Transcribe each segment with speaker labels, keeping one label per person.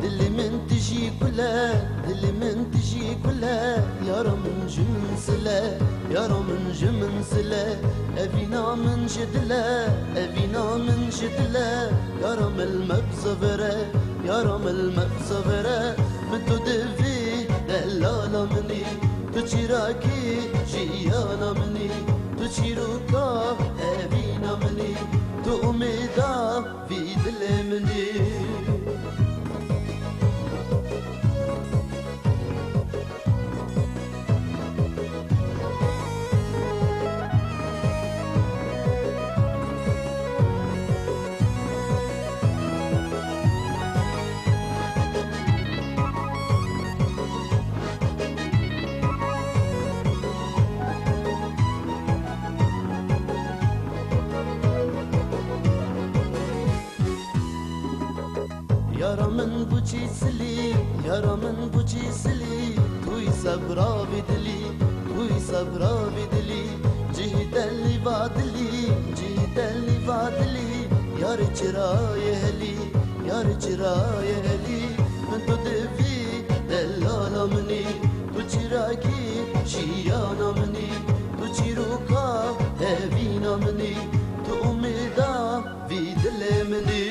Speaker 1: دل من تجي كلها دل من تجي كلها يا رمن جمن سلا يا رمن جمن سلا أبينا من جدلا أبينا من جدلا يا رم المبصفرة يا رم المبصفرة من تدفي دلالا مني تشيراكي جيانا مني تشيروكا أبينا مني تؤمدا في دل مني يارا من بوچي سلي يارا من بوچي سلي توي صبرا بدلي توي صبرا بدلي جهد اللي بعدلي جهد اللي بعدلي يار چرا يهلي يار چرا يهلي من تدفي دلالا مني تو چراكي شيانا مني تو چيروكا هبينا مني تو اميدا في دل مني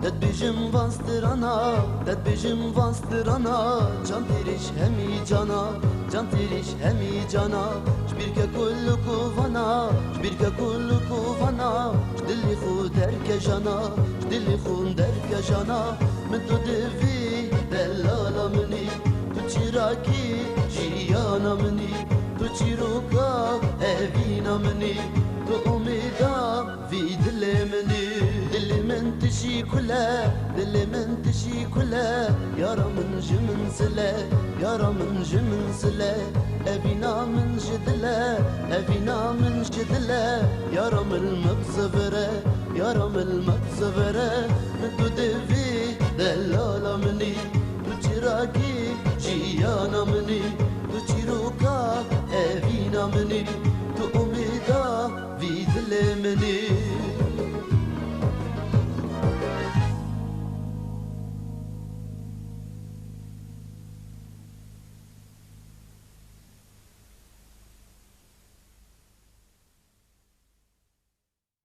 Speaker 1: دد بيجم باسترانا دد بيجم باسترانا can tiriş hemi cana can tiriş hemi cana şbirke kullu kuvana şbirke kullu kuvana şdilli khu derke jana şdilli khu derke jana min tu devi delala mini tu çiraki jiyana mini tu çiruka evina mini tu umida vi dile mini دل من تشي كلها دل من تشي كلها يا رمن جمن سلا يا رمن جمن سلا أبينا من جدلا أبينا من جدلا يا رم المبصفرة يا رم المبصفرة